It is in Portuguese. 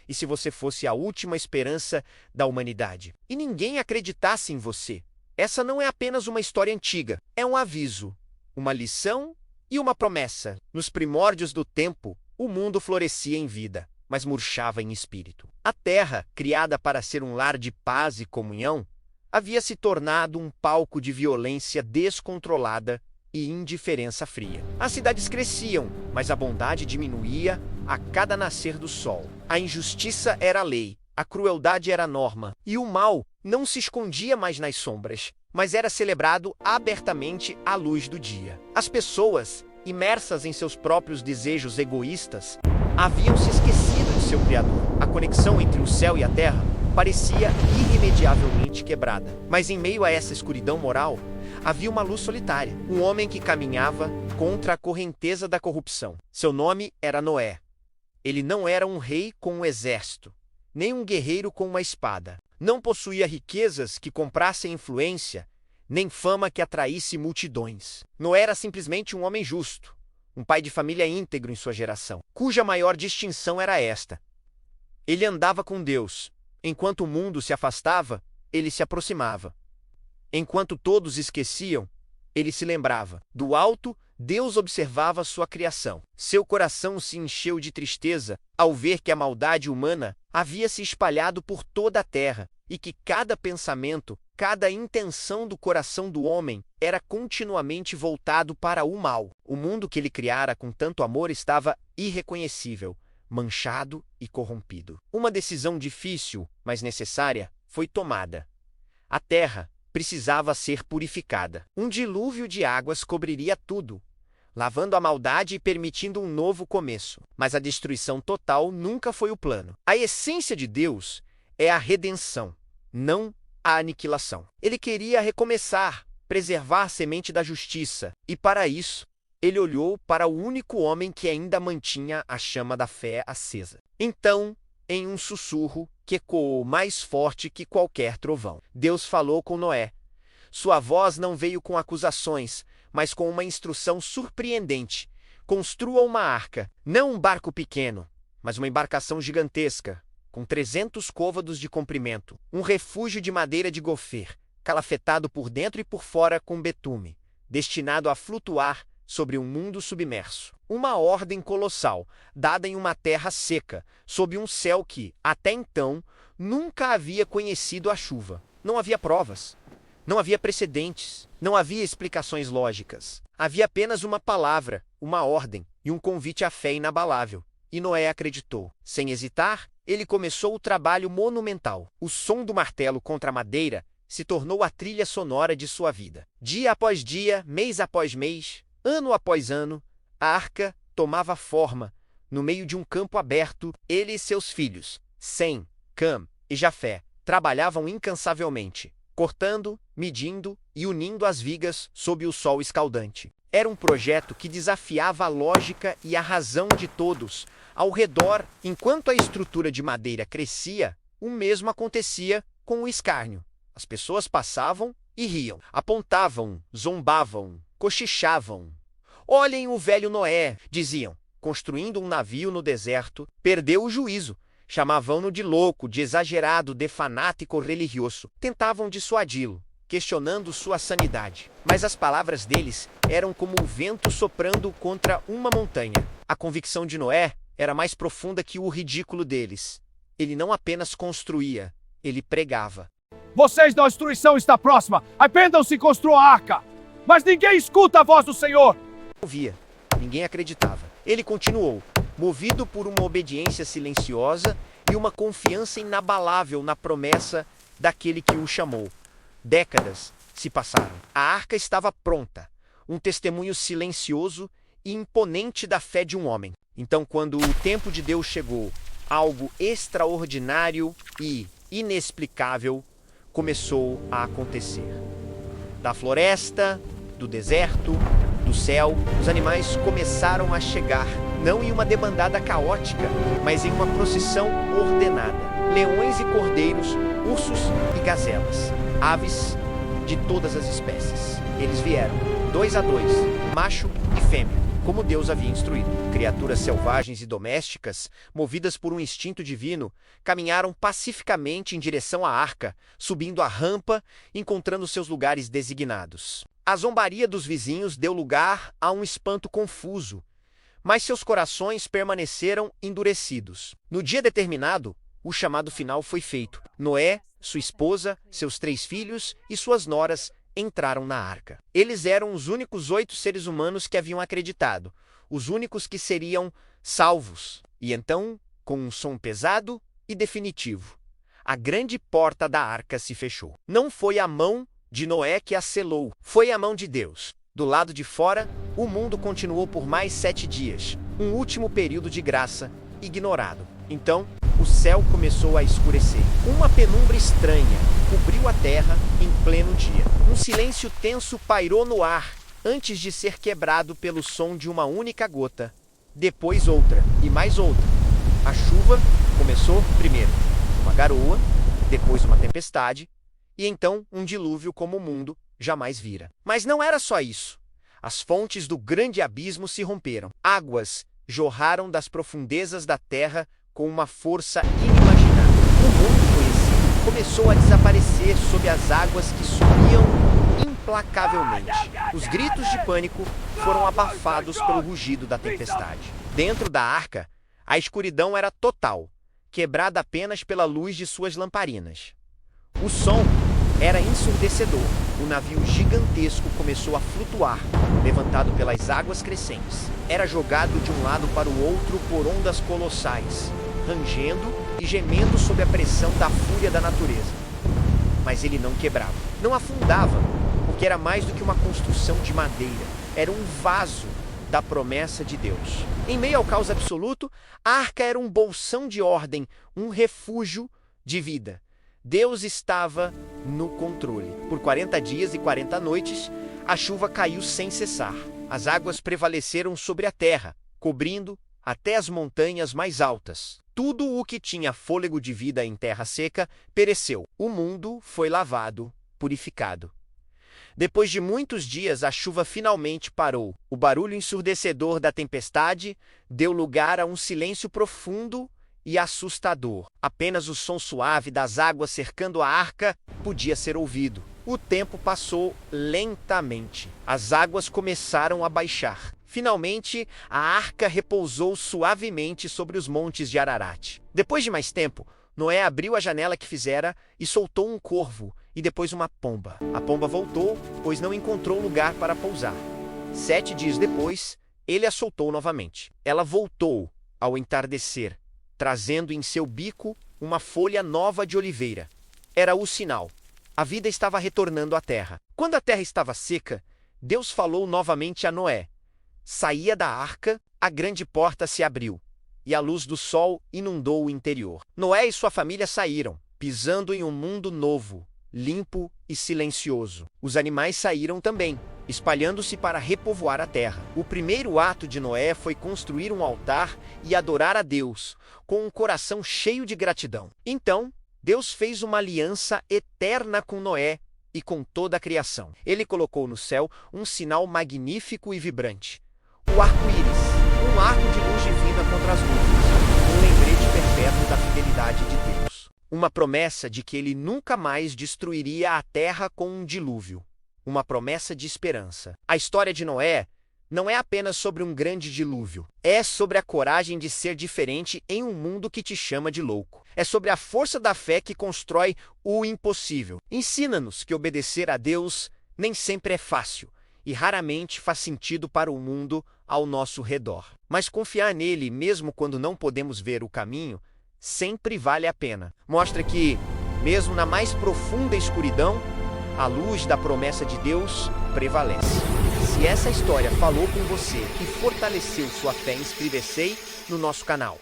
e se você fosse a última esperança da humanidade, e ninguém acreditasse em você. Essa não é apenas uma história antiga, é um aviso, uma lição e uma promessa. Nos primórdios do tempo, o mundo florescia em vida, mas murchava em espírito. A terra, criada para ser um lar de paz e comunhão, havia se tornado um palco de violência descontrolada e indiferença fria. As cidades cresciam, mas a bondade diminuía a cada nascer do sol. A injustiça era a lei, a crueldade era a norma, e o mal não se escondia mais nas sombras, mas era celebrado abertamente à luz do dia. As pessoas, imersas em seus próprios desejos egoístas, haviam se esquecido de seu Criador. A conexão entre o céu e a terra parecia irremediavelmente quebrada. Mas em meio a essa escuridão moral, havia uma luz solitária, um homem que caminhava contra a correnteza da corrupção. Seu nome era Noé. Ele não era um rei com um exército, nem um guerreiro com uma espada. Não possuía riquezas que comprassem influência, nem fama que atraísse multidões. Noé era simplesmente um homem justo, um pai de família íntegro em sua geração, cuja maior distinção era esta: ele andava com Deus. Enquanto o mundo se afastava, ele se aproximava. Enquanto todos esqueciam, ele se lembrava. Do alto, Deus observava sua criação. Seu coração se encheu de tristeza ao ver que a maldade humana havia se espalhado por toda a terra e que cada pensamento, cada intenção do coração do homem era continuamente voltado para o mal. O mundo que ele criara com tanto amor estava irreconhecível, manchado e corrompido. Uma decisão difícil, mas necessária, foi tomada. A terra precisava ser purificada. Um dilúvio de águas cobriria tudo, lavando a maldade e permitindo um novo começo. Mas a destruição total nunca foi o plano. A essência de Deus é a redenção, não a aniquilação. Ele queria recomeçar, preservar a semente da justiça, e para isso, ele olhou para o único homem que ainda mantinha a chama da fé acesa. Então, em um sussurro que ecoou mais forte que qualquer trovão, Deus falou com Noé. Sua voz não veio com acusações, mas com uma instrução surpreendente. Construa uma arca, não um barco pequeno, mas uma embarcação gigantesca, com 300 côvados de comprimento, um refúgio de madeira de gofer, calafetado por dentro e por fora com betume, destinado a flutuar sobre um mundo submerso. Uma ordem colossal, dada em uma terra seca, sob um céu que, até então, nunca havia conhecido a chuva. Não havia provas, não havia precedentes, não havia explicações lógicas. Havia apenas uma palavra, uma ordem e um convite à fé inabalável. E Noé acreditou. Sem hesitar, ele começou o trabalho monumental. O som do martelo contra a madeira se tornou a trilha sonora de sua vida. Dia após dia, mês após mês, ano após ano, a arca tomava forma. No meio de um campo aberto, ele e seus filhos, Sem, Cam e Jafé, trabalhavam incansavelmente, cortando, medindo e unindo as vigas sob o sol escaldante. Era um projeto que desafiava a lógica e a razão de todos. Ao redor, enquanto a estrutura de madeira crescia, o mesmo acontecia com o escárnio. As pessoas passavam e riam, apontavam, zombavam, cochichavam. Olhem o velho Noé, diziam, construindo um navio no deserto, perdeu o juízo. Chamavam-no de louco, de exagerado, de fanático religioso. Tentavam dissuadi-lo, questionando sua sanidade. Mas as palavras deles eram como o vento soprando contra uma montanha. A convicção de Noé era mais profunda que o ridículo deles. Ele não apenas construía, ele pregava. Vocês da destruição está próxima. Arrependam-se e construam a arca. Mas ninguém escuta a voz do Senhor. Ouvia. Ninguém acreditava. Ele continuou, movido por uma obediência silenciosa e uma confiança inabalável na promessa daquele que o chamou. Décadas se passaram. A arca estava pronta, um testemunho silencioso e imponente da fé de um homem. Então, quando o tempo de Deus chegou, algo extraordinário e inexplicável começou a acontecer. Da floresta, do deserto, do céu, os animais começaram a chegar, não em uma debandada caótica, mas em uma procissão ordenada. Leões e cordeiros, ursos e gazelas, aves de todas as espécies. Eles vieram, 2 a 2, macho e fêmea, como Deus havia instruído. Criaturas selvagens e domésticas, movidas por um instinto divino, caminharam pacificamente em direção à arca, subindo a rampa, encontrando seus lugares designados. A zombaria dos vizinhos deu lugar a um espanto confuso, mas seus corações permaneceram endurecidos. No dia determinado, o chamado final foi feito. Noé, sua esposa, seus 3 filhos e suas noras entraram na arca. Eles eram os únicos 8 seres humanos que haviam acreditado, os únicos que seriam salvos. E então, com um som pesado e definitivo, a grande porta da arca se fechou. Não foi a mão de Noé que a selou, foi a mão de Deus. Do lado de fora, o mundo continuou por mais 7 dias, um último período de graça ignorado. Então, o céu começou a escurecer. Uma penumbra estranha cobriu a terra em pleno dia. Um silêncio tenso pairou no ar, antes de ser quebrado pelo som de uma única gota. Depois outra, e mais outra. A chuva começou primeiro uma garoa, depois uma tempestade, e então um dilúvio como o mundo jamais vira. Mas não era só isso. As fontes do grande abismo se romperam. Águas jorraram das profundezas da terra com uma força inimaginável. O mundo conhecido começou a desaparecer sob as águas que subiam implacavelmente. Os gritos de pânico foram abafados pelo rugido da tempestade. Dentro da arca, a escuridão era total, quebrada apenas pela luz de suas lamparinas. O som era ensurdecedor. O navio gigantesco começou a flutuar, levantado pelas águas crescentes. Era jogado de um lado para o outro por ondas colossais, rangendo e gemendo sob a pressão da fúria da natureza. Mas ele não quebrava, não afundava, porque era mais do que uma construção de madeira. Era um vaso da promessa de Deus. Em meio ao caos absoluto, a arca era um bolsão de ordem, um refúgio de vida. Deus estava no controle. Por 40 dias e 40 noites, a chuva caiu sem cessar. As águas prevaleceram sobre a terra, cobrindo até as montanhas mais altas. Tudo o que tinha fôlego de vida em terra seca pereceu. O mundo foi lavado, purificado. Depois de muitos dias, a chuva finalmente parou. O barulho ensurdecedor da tempestade deu lugar a um silêncio profundo e assustador. Apenas o som suave das águas cercando a arca podia ser ouvido. O tempo passou lentamente. As águas começaram a baixar. Finalmente, a arca repousou suavemente sobre os montes de Ararat. Depois de mais tempo, Noé abriu a janela que fizera e soltou um corvo e depois uma pomba. A pomba voltou, pois não encontrou lugar para pousar. 7 dias depois, ele a soltou novamente. Ela voltou ao entardecer, trazendo em seu bico uma folha nova de oliveira. Era o sinal. A vida estava retornando à terra. Quando a terra estava seca, Deus falou novamente a Noé. Saía da arca, a grande porta se abriu, e a luz do sol inundou o interior. Noé e sua família saíram, pisando em um mundo novo, limpo e silencioso. Os animais saíram também, espalhando-se para repovoar a terra. O primeiro ato de Noé foi construir um altar e adorar a Deus, com um coração cheio de gratidão. Então, Deus fez uma aliança eterna com Noé e com toda a criação. Ele colocou no céu um sinal magnífico e vibrante. O arco-íris, um arco de luz divina contra as nuvens, um lembrete perpétuo da fidelidade de Deus. Uma promessa de que ele nunca mais destruiria a terra com um dilúvio. Uma promessa de esperança. A história de Noé não é apenas sobre um grande dilúvio. É sobre a coragem de ser diferente em um mundo que te chama de louco. É sobre a força da fé que constrói o impossível. Ensina-nos que obedecer a Deus nem sempre é fácil e raramente faz sentido para o mundo ao nosso redor. Mas confiar nele, mesmo quando não podemos ver o caminho, sempre vale a pena. Mostra que, mesmo na mais profunda escuridão, a luz da promessa de Deus prevalece. Se essa história falou com você e fortaleceu sua fé, inscreva-se no nosso canal.